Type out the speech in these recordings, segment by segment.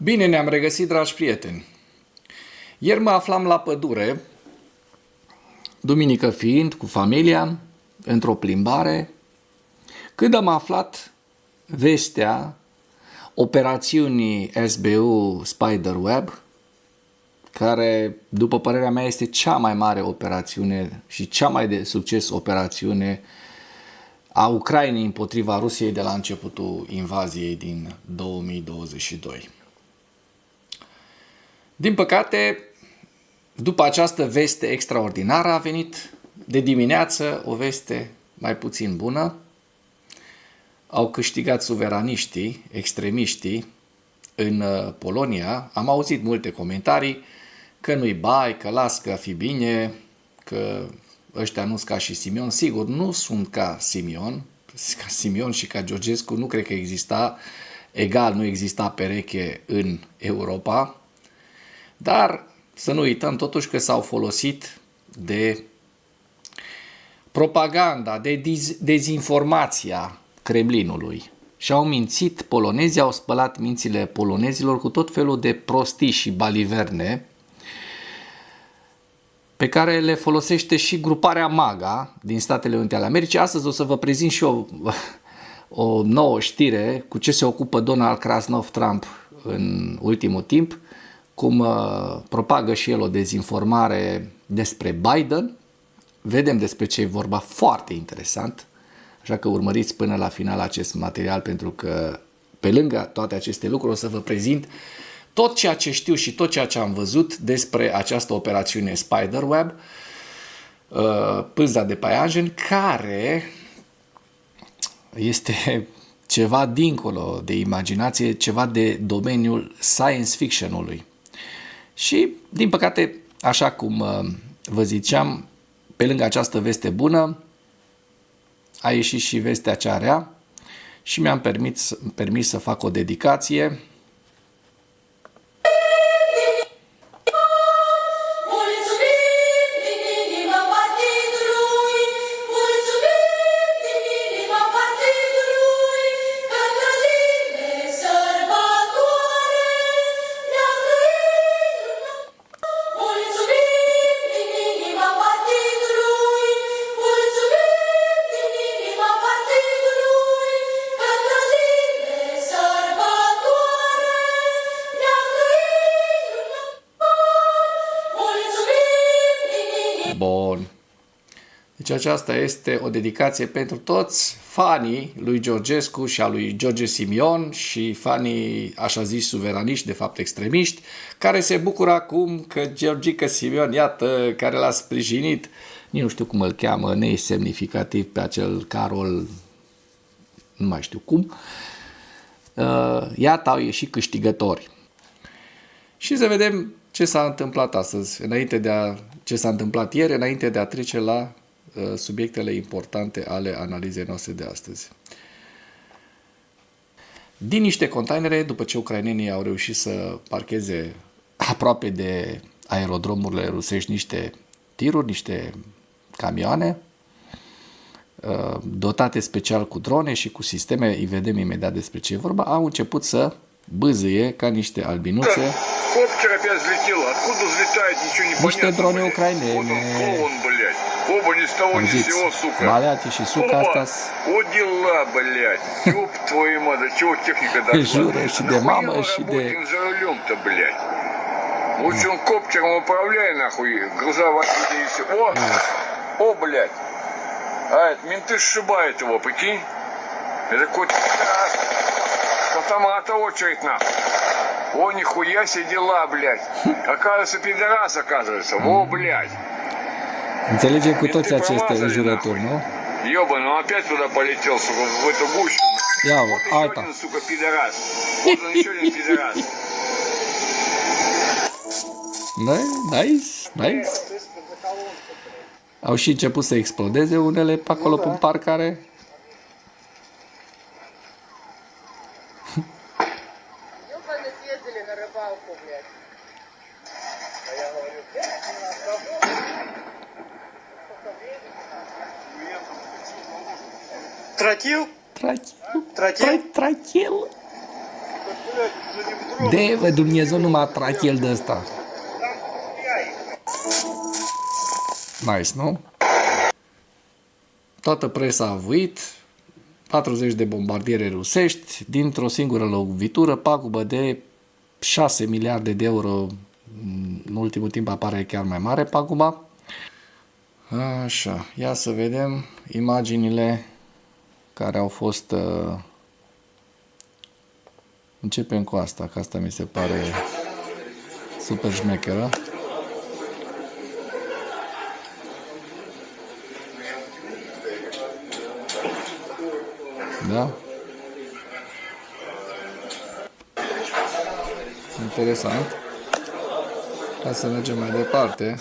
Bine ne-am regăsit, dragi prieteni. Ieri mă aflam la pădure, duminică fiind, cu familia, într-o plimbare, când am aflat vestea operațiunii SBU Spiderweb, care, după părerea mea, este cea mai mare operațiune și cea mai de succes operațiune a Ucrainei împotriva Rusiei de la începutul invaziei din 2022. Din păcate, după această veste extraordinară a venit de dimineață o veste mai puțin bună. Au câștigat suveraniștii, extremiștii în Polonia. Am auzit multe comentarii că nu-i bai, că las că fi bine, că ăștia nu sunt ca și Simion. Sigur, nu sunt ca Simion și ca Georgescu nu cred că exista egal, nu exista pereche în Europa. Dar să nu uităm totuși că s-au folosit de propaganda, de dezinformația Kremlinului și au mințit polonezii, au spălat mințile polonezilor cu tot felul de prostii și baliverne pe care le folosește și gruparea MAGA din Statele Unite ale Americii. Astăzi o să vă prezint și o nouă știre cu ce se ocupă Donald Krasnov Trump în ultimul timp, cum propagă și el o dezinformare despre Biden. Vedem despre ce e vorba, foarte interesant, așa că urmăriți până la final acest material, pentru că pe lângă toate aceste lucruri o să vă prezint tot ceea ce știu și tot ceea ce am văzut despre această operațiune Spiderweb, pânza de paianjen, care este ceva dincolo de imaginație, ceva de domeniul science fiction-ului. Și, din păcate, așa cum vă ziceam, pe lângă această veste bună, a ieșit și vestea cea rea și mi-am permis să fac o dedicație Bun. Deci aceasta este o dedicație pentru toți fanii lui Georgescu și a lui George Simion și fanii, așa zis, suveraniști, de fapt extremiști, care se bucură acum că Georgica Simion, iată, care l-a sprijinit, nu știu cum îl cheamă, nesemnificativ pe acel Carol, nu mai știu cum, iată, au ieșit câștigători. Și să vedem ce s-a întâmplat astăzi, ce s-a întâmplat ieri, înainte de a trece la subiectele importante ale analizei noastre de astăzi. Din niște containere, după ce ucrainenii au reușit să parcheze aproape de aerodromurile rusești niște tiruri, niște camioane dotate special cu drone și cu sisteme, îi vedem imediat despre ce e vorba, au început să bâzâie ca niște albinuțe niște drone ucrainene. Auziți, Maleati și Suca asta jură și de mamă și de... Лучше он коптером управляй, нахуй, грузовые и все. О, блядь. А это менты сшибают его, прикинь? Это какой-то пидорас. Автомата очередь, нахуй. О, нихуя себе дела, блядь. Оказывается, пидорас, оказывается. О, блядь. Înțelegem cu toți aceste înjurături, nu? Ёба, ну опять туда полетел, сука, в эту гущу. Ia, Вот еще alta. один, сука, пидорас. Вот он еще один пидорас. Nice. Au și început să explodeze unele pe acolo pe parcare. Ёбаны съездили на рыбалку, блядь. А я говорю, Тротил? Тротил. De-vă Dumnezeu numai trachel de ăsta. Nice, nu? Toată presa a avuit 40 de bombardiere rusești dintr-o singură lovitură, pagubă de 6 miliarde de euro. În ultimul timp apare chiar mai mare paguba. Așa, ia să vedem imaginile care au fost... Începem cu asta, că asta mi se pare super șmecheră. Da? Interesant. Hai să mergem mai departe.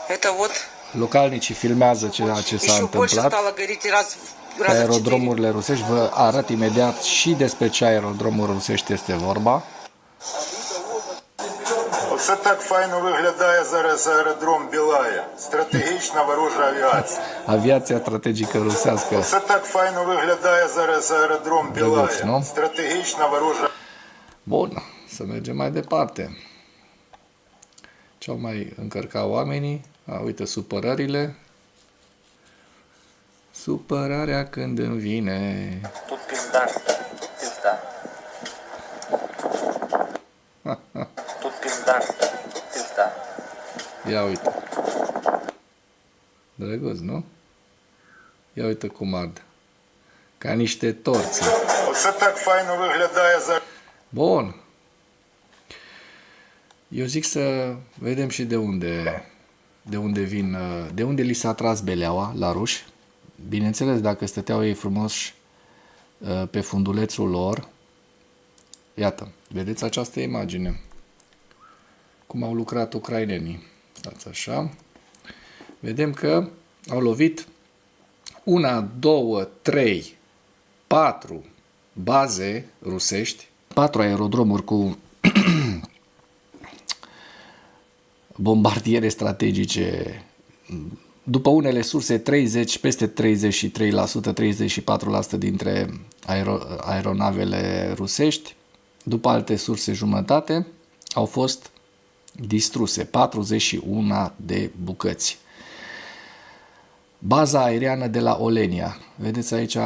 Это вот Localnicii filmează ceea ce s-a еще больше întâmplat стало гореть pe раза в 4. aerodromurile rusești. Vă arăt imediat și despre ce aerodromuri rusești este vorba. Оце так файно виглядає зараз аеродром Білая. Стратегічна ворожа авіація. Aviația strategică rusească. Оце так файно виглядає зараз аеродром Drăguț, nu? Білая. Стратегічна ворожа. Bun, să mergem mai departe. Ce-au mai încărcat oamenii? Uite, supărările. Supărarea când îmi vine. Тут пизда. Пизда. Тут пизда. Пизда. Ia uite. Drăguț, nu? Ia uite cum ard. Ca niște torțe. Оце так файно виглядає зараз. Bun. Eu zic să vedem și de unde vin, de unde li s-a tras beleaua la ruși. Bineînțeles, dacă stăteau ei frumos pe fundulețul lor. Iată, vedeți această imagine. Cum au lucrat ucrainenii. Stați așa. Vedem că au lovit 1, 2, 3, 4 baze rusești, 4 aerodromuri cu bombardiere strategice. După unele surse, peste 33%, 34% dintre aeronavele rusești, după alte surse jumătate, au fost distruse, 41 de bucăți. Baza aeriană de la Olenia, vedeți aici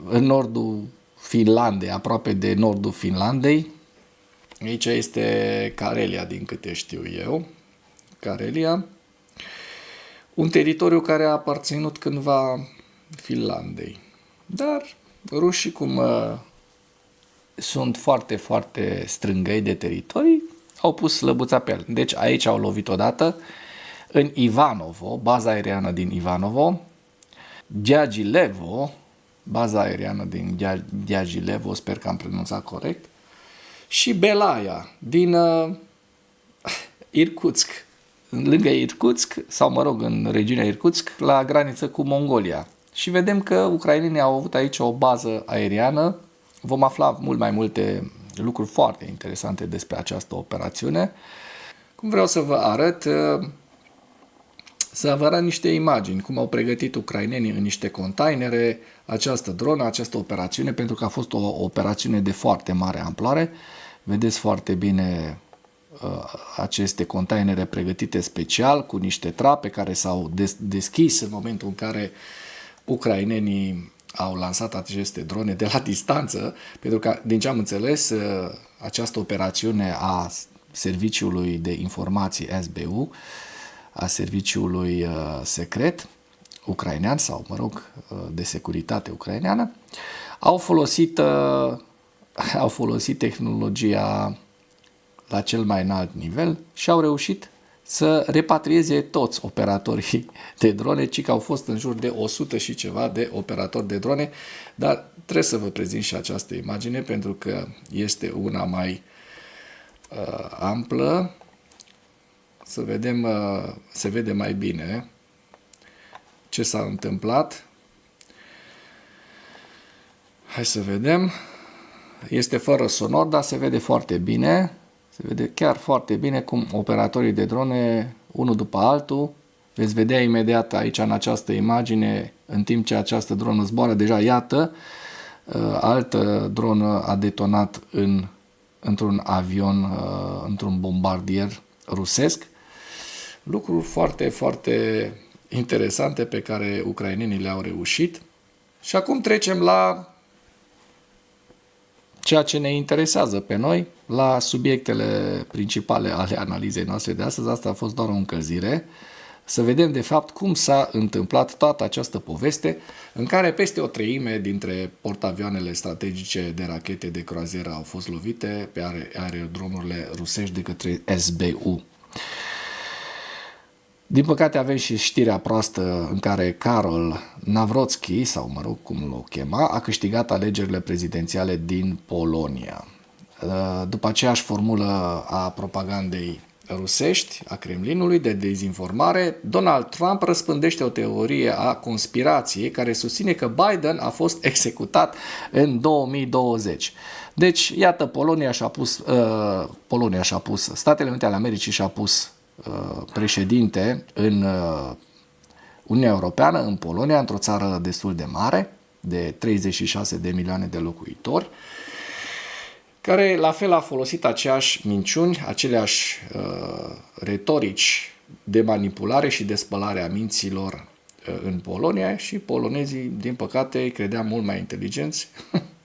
în nordul Finlandei, aproape de nordul Finlandei. Aici este Carelia, din câte știu eu. Carelia. Un teritoriu care a aparținut cândva Finlandei. Dar rușii, cum sunt foarte, foarte strângăi de teritorii, au pus slăbuța pe el. Deci aici au lovit odată, în Ivanovo, baza aeriană din Ivanovo, Diaghilevo, baza aeriană din Diaghilevo, sper că am pronunțat corect, și Belaia, din Irkutsk, lângă Irkutsk, sau mă rog, în regiunea Irkutsk, la graniță cu Mongolia. Și vedem că ucrainenii au avut aici o bază aeriană. Vom afla mult mai multe lucruri foarte interesante despre această operațiune. Cum vreau să vă arăt, niște imagini, cum au pregătit ucrainenii în niște containere această dronă, această operațiune, pentru că a fost o operațiune de foarte mare amploare. Vedeți foarte bine aceste containere pregătite special cu niște trape care s-au deschis în momentul în care ucrainenii au lansat aceste drone de la distanță, pentru că, din ce am înțeles, această operațiune a Serviciului de Informații SBU, a Serviciului Secret ucrainean, sau, mă rog, de securitate ucraineană, au folosit tehnologia la cel mai înalt nivel și au reușit să repatrieze toți operatorii de drone, ci că au fost în jur de 100 și ceva de operatori de drone, dar trebuie să vă prezint și această imagine pentru că este una mai amplă. Să vedem, se vede mai bine ce s-a întâmplat. Hai să vedem. Este fără sonor, dar se vede foarte bine. Se vede chiar foarte bine cum operatorii de drone, unul după altul, veți vedea imediat aici în această imagine, în timp ce această dronă zboară, deja iată, altă dronă a detonat într-un avion, într-un bombardier rusesc. Lucruri foarte, foarte interesante pe care ucrainenii le-au reușit. Și acum trecem la ceea ce ne interesează pe noi, la subiectele principale ale analizei noastre de astăzi. Asta a fost doar o încălzire. Să vedem de fapt cum s-a întâmplat toată această poveste în care peste o treime dintre portavioanele strategice de rachete de croazieră au fost lovite pe aerodromurile rusești de către SBU. Din păcate avem și știrea proastă în care Karol Nawrocki, sau mă rog cum l-o chema, a câștigat alegerile prezidențiale din Polonia. După aceeași formulă a propagandei rusești, a Kremlinului, de dezinformare, Donald Trump răspândește o teorie a conspirației care susține că Biden a fost executat în 2020. Deci, iată, Polonia și-a pus, Statele Unite ale Americii și-a pus președinte în Uniunea Europeană, în Polonia, într-o țară destul de mare, de 36 de milioane de locuitori, care la fel a folosit aceeași minciuni, aceleași retorici de manipulare și de spălare a minților în Polonia și polonezii, din păcate, credeam mult mai inteligenți,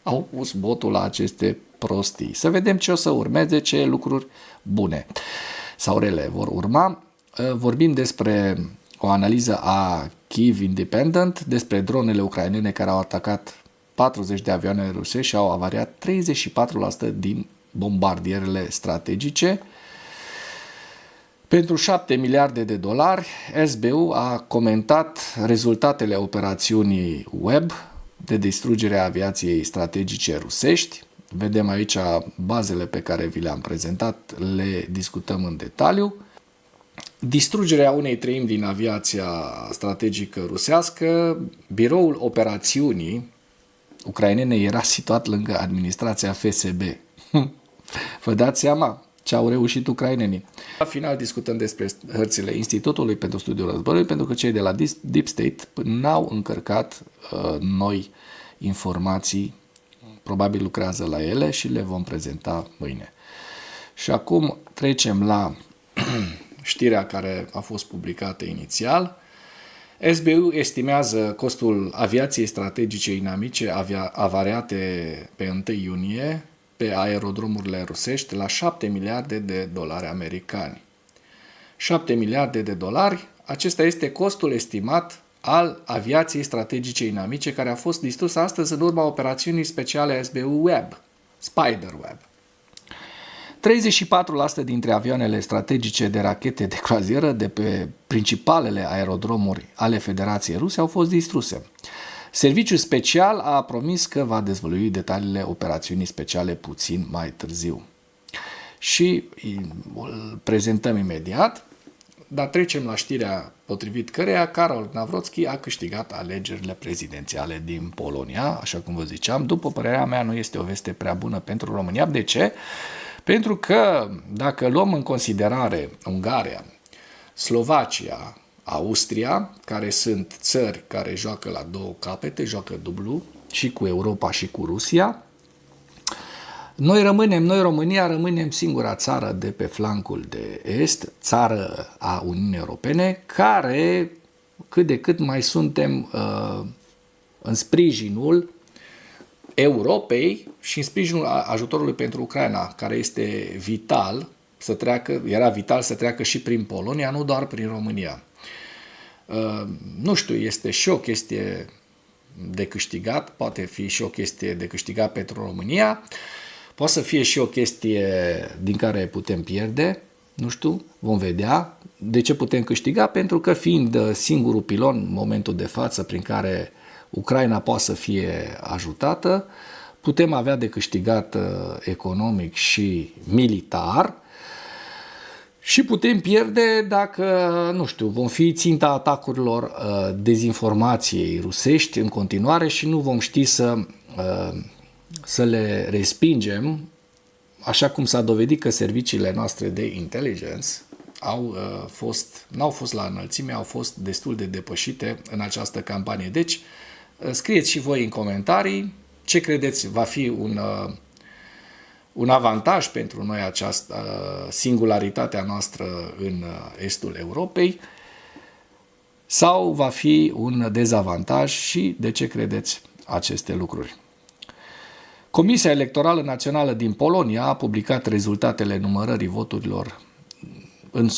au pus botul la aceste prostii. Să vedem ce o să urmeze, ce lucruri bune sau rele vor urma. Vorbim despre o analiză a Kyiv Independent, despre dronele ucrainene care au atacat 40 de avioane rusești și au avariat 34% din bombardierele strategice. Pentru 7 miliarde de dolari, SBU a comentat rezultatele operațiunii web de distrugere a aviației strategice rusești. Vedem aici bazele pe care vi le-am prezentat, le discutăm în detaliu. Distrugerea unei treimi din aviația strategică rusească, biroul operațiunii ucrainene era situat lângă administrația FSB. Vă dați seama ce au reușit ucrainenii. La final discutăm despre hărțile Institutului pentru Studiul Războiului, pentru că cei de la Deep State n-au încărcat noi informații, probabil lucrează la ele și le vom prezenta mâine. Și acum trecem la știrea care a fost publicată inițial. SBU estimează costul aviației strategice inamice avariate pe 1 iunie pe aerodromurile rusești la 7 miliarde de dolari americani. 7 miliarde de dolari, acesta este costul estimat al aviației strategice inamice care a fost distrusă astăzi în urma operațiunii speciale SBU Web, Spiderweb. 34% dintre avioanele strategice de rachete de croazieră de pe principalele aerodromuri ale Federației Ruse au fost distruse. Serviciul special a promis că va dezvălui detaliile operațiunii speciale puțin mai târziu. Și îl prezentăm imediat, dar trecem la știrea potrivit căreia Karol Nawrocki a câștigat alegerile prezidențiale din Polonia, așa cum vă ziceam. După părerea mea, nu este o veste prea bună pentru România. De ce? Pentru că dacă luăm în considerare Ungaria, Slovacia, Austria, care sunt țări care joacă la două capete, joacă dublu și cu Europa și cu Rusia, noi, România, rămânem singura țară de pe flancul de est, țară a Uniunii Europene, care cât de cât mai suntem în sprijinul Europei și în sprijinul ajutorului pentru Ucraina, care este vital să treacă, era vital să treacă și prin Polonia, nu doar prin România. Nu știu, este și o chestie de câștigat, poate fi și o chestie de câștigat pentru România, poate să fie și o chestie din care putem pierde, nu știu, vom vedea. De ce putem câștiga? Pentru că fiind singurul pilon în momentul de față prin care Ucraina poate să fie ajutată, putem avea de câștigat economic și militar și putem pierde dacă, nu știu, vom fi ținta atacurilor dezinformației rusești în continuare și nu vom ști să le respingem, așa cum s-a dovedit că serviciile noastre de intelligence n-au fost la înălțime, au fost destul de depășite în această campanie. Deci, scrieți și voi în comentarii Ce credeți, va fi un avantaj pentru noi această singularitatea noastră în estul Europei sau va fi un dezavantaj și de ce credeți aceste lucruri? Comisia Electorală Națională din Polonia a publicat rezultatele numărării voturilor în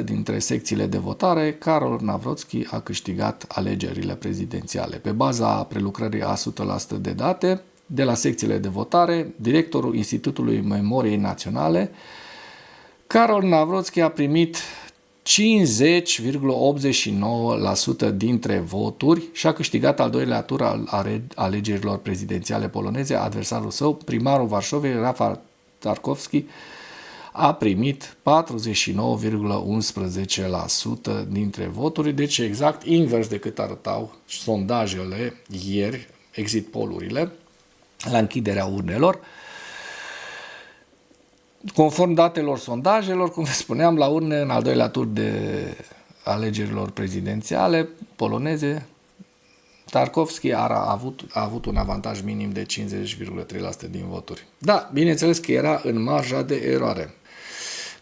100% dintre secțiile de votare. Karol Nawrocki a câștigat alegerile prezidențiale. Pe baza prelucrării a 100% de date de la secțiile de votare, directorul Institutului Memoriei Naționale, Karol Nawrocki a primit 50,89% dintre voturi și a câștigat al doilea tur al alegerilor prezidențiale poloneze. Adversarul său, primarul Varșovei, Rafał Trzaskowski, a primit 49,11% dintre voturi, deci exact invers decât arătau sondajele ieri, exit pollurile, la închiderea urnelor. Conform datelor sondajelor, cum spuneam, la urne, în al doilea tur de alegerilor prezidențiale poloneze, Tarkovski a avut un avantaj minim de 50,3% din voturi. Da, bineînțeles că era în marja de eroare.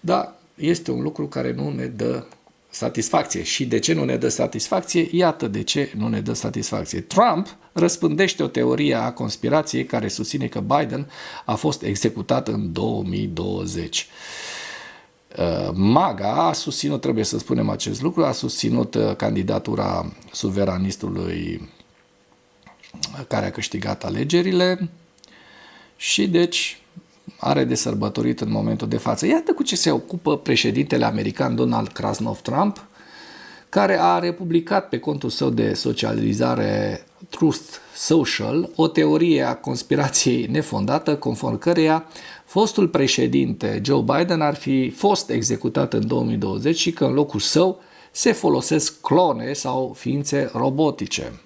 Da, este un lucru care nu ne dă satisfacție. Și de ce nu ne dă satisfacție? Iată de ce nu ne dă satisfacție. Trump răspândește o teorie a conspirației care susține că Biden a fost executat în 2020. MAGA a susținut, trebuie să spunem acest lucru, a susținut candidatura suveranistului care a câștigat alegerile și deci are de sărbătorit în momentul de față. Iată cu ce se ocupă președintele american Donald Krasnov Trump, care a republicat pe contul său de socializare Truth Social o teorie a conspirației nefondată, conform căreia fostul președinte Joe Biden ar fi fost executat în 2020 și că în locul său se folosesc clone sau ființe robotice.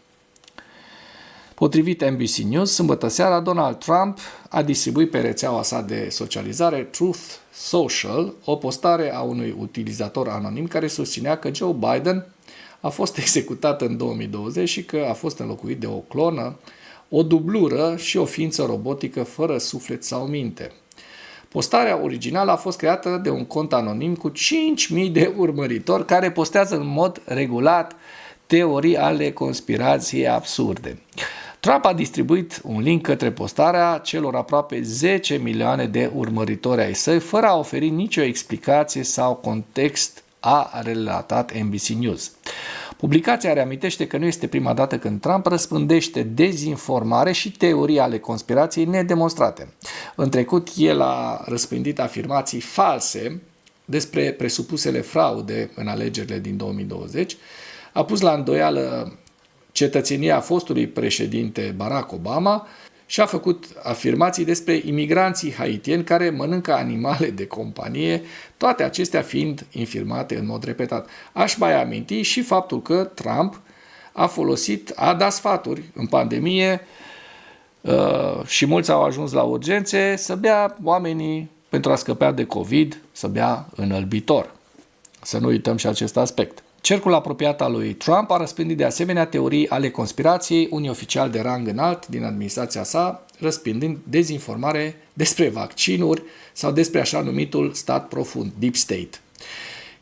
Potrivit NBC News, sâmbătă seara, Donald Trump a distribuit pe rețeaua sa de socializare Truth Social o postare a unui utilizator anonim care susținea că Joe Biden a fost executat în 2020 și că a fost înlocuit de o clonă, o dublură și o ființă robotică fără suflet sau minte. Postarea originală a fost creată de un cont anonim cu 5.000 de urmăritori care postează în mod regulat teorii ale conspirației absurde. Trump a distribuit un link către postarea celor aproape 10 milioane de urmăritori ai săi, fără a oferi nicio explicație sau context, a relatat NBC News. Publicația reamintește că nu este prima dată când Trump răspândește dezinformare și teorii ale conspirației nedemonstrate. În trecut, el a răspândit afirmații false despre presupusele fraude în alegerile din 2020, a pus la îndoială cetățenia fostului președinte Barack Obama și a făcut afirmații despre imigranții haitieni care mănâncă animale de companie, toate acestea fiind infirmate în mod repetat. Aș mai aminti și faptul că Trump a dat sfaturi în pandemie și mulți au ajuns la urgențe să bea oamenii pentru a scăpa de COVID, să bea înălbitor. Să nu uităm și acest aspect. Cercul apropiat al lui Trump a răspândit de asemenea teorii ale conspirației, unii oficiali de rang înalt din administrația sa, răspândind dezinformare despre vaccinuri sau despre așa numitul stat profund, Deep State.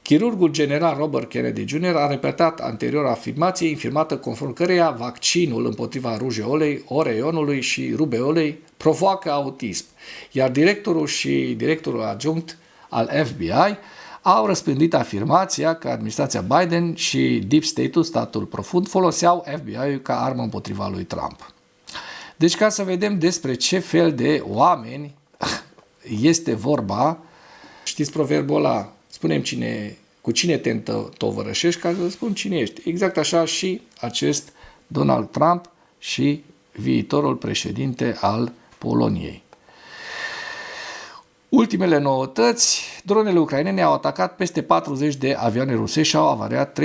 Chirurgul general Robert Kennedy Jr. a repetat anterior afirmație infirmată conform căreia vaccinul împotriva rujeolei, oreionului și rubeolei provoacă autism, iar directorul adjunct al FBI au răspândit afirmația că administrația Biden și Deep State-ul, statul profund, foloseau FBI-ul ca armă împotriva lui Trump. Deci ca să vedem despre ce fel de oameni este vorba, știți proverbul ăla, spunem cu cine te întovărășești ca să spun cine ești. Exact așa și acest Donald Trump și viitorul președinte al Poloniei. Ultimele noutăți, dronele ucrainene au atacat peste 40 de avioane rusești și au avariat 34%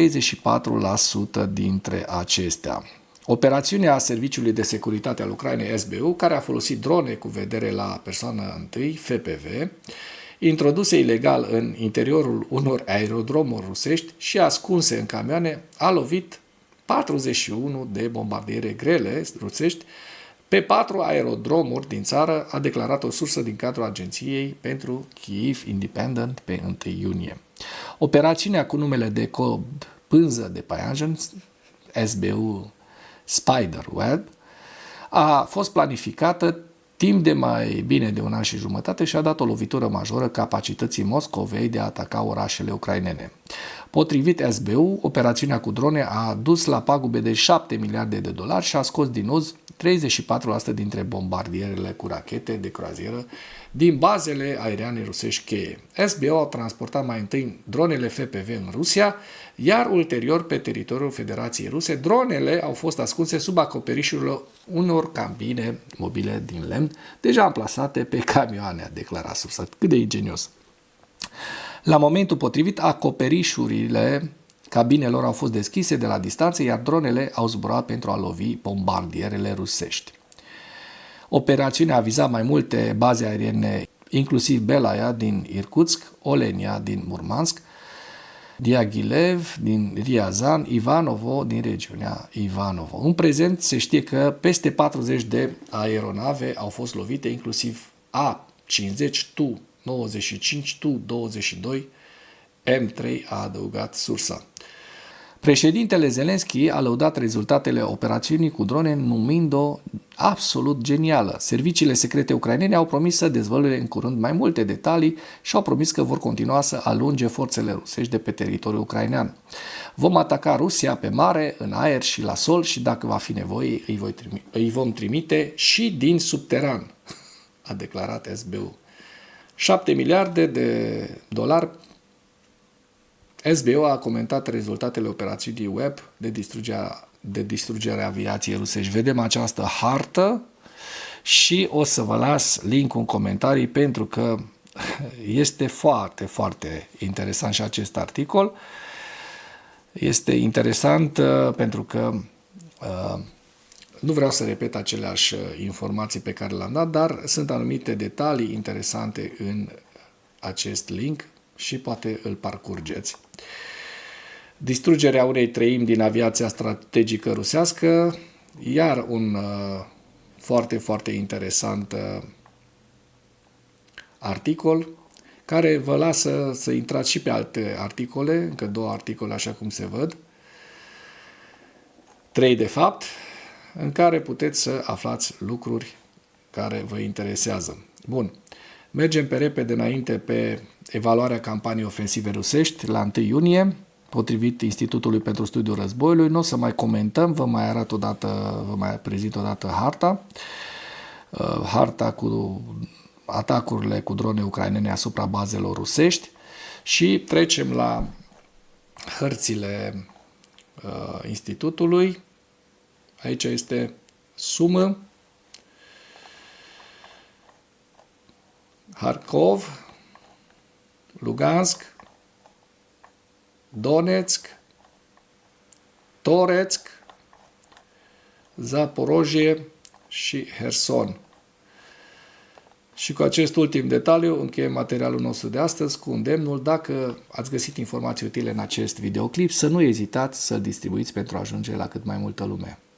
dintre acestea. Operațiunea Serviciului de Securitate al Ucrainei SBU, care a folosit drone cu vedere la persoană întâi, FPV, introduse ilegal în interiorul unor aerodromuri rusești și ascunse în camioane, a lovit 41 de bombardiere grele rusești Pe 4 aerodromuri din țară, a declarat o sursă din cadrul agenției pentru Kyiv Independent pe 1 iunie. Operațiunea cu numele de cod Pânză de Păianjen, SBU Spiderweb, a fost planificată timp de mai bine de un an și jumătate și a dat o lovitură majoră capacității Moscovei de a ataca orașele ucrainene. Potrivit SBU, operațiunea cu drone a dus la pagube de 7 miliarde de dolari și a scos din uz 34% dintre bombardierele cu rachete de croazieră din bazele aeriane rusești cheie. SBU a transportat mai întâi dronele FPV în Rusia, iar ulterior pe teritoriul Federației Ruse, dronele au fost ascunse sub acoperișurile unor cabine mobile din lemn, deja amplasate pe camioane, a declarat sursa. Cât de ingenios! La momentul potrivit, acoperișurile cabinelor au fost deschise de la distanță, iar dronele au zburat pentru a lovi bombardierele rusești. Operațiunea a vizat mai multe baze aeriene, inclusiv Belaya din Irkutsk, Olenia din Murmansk, Diaghilev din Riazan, Ivanovo din regiunea Ivanovo. În prezent se știe că peste 40 de aeronave au fost lovite, inclusiv A-50, Tu-95, Tu-22, M3, a adăugat sursa. Președintele Zelensky a lăudat rezultatele operațiunii cu drone, numind-o absolut genială. Serviciile secrete ucrainene au promis să dezvăluie în curând mai multe detalii și au promis că vor continua să alunge forțele rusești de pe teritoriul ucrainean. Vom ataca Rusia pe mare, în aer și la sol și dacă va fi nevoie îi vom trimite și din subteran, a declarat SBU. 7 miliarde de dolari. SBU a comentat rezultatele operațiunii web de distrugere a aviației rusești. Vedem această hartă și o să vă las link-ul în comentarii pentru că este foarte, foarte interesant și acest articol. Este interesant pentru că nu vreau să repet aceleași informații pe care le-am dat, dar sunt anumite detalii interesante în acest link și poate îl parcurgeți. Distrugerea unei treimi din aviația strategică rusească, iar un foarte, foarte interesant articol, care vă lasă să intrați și pe alte articole, încă 2 articole așa cum se văd, 3 de fapt, în care puteți să aflați lucruri care vă interesează. Bun, mergem pe repede înainte pe evaluarea campaniei ofensive rusești la 1 iunie, potrivit Institutului pentru Studiul Războiului. Nu o să mai comentăm, vă mai prezint o dată harta cu atacurile cu drone ucrainene asupra bazelor rusești și trecem la hărțile Institutului. Aici este Sumă, Harkov, Lugansk, Donetsk, Toretsk, Zaporojie și Herson. Și cu acest ultim detaliu încheiem materialul nostru de astăzi cu îndemnul, dacă ați găsit informații utile în acest videoclip, să nu ezitați să-l distribuiți pentru a ajunge la cât mai multă lume.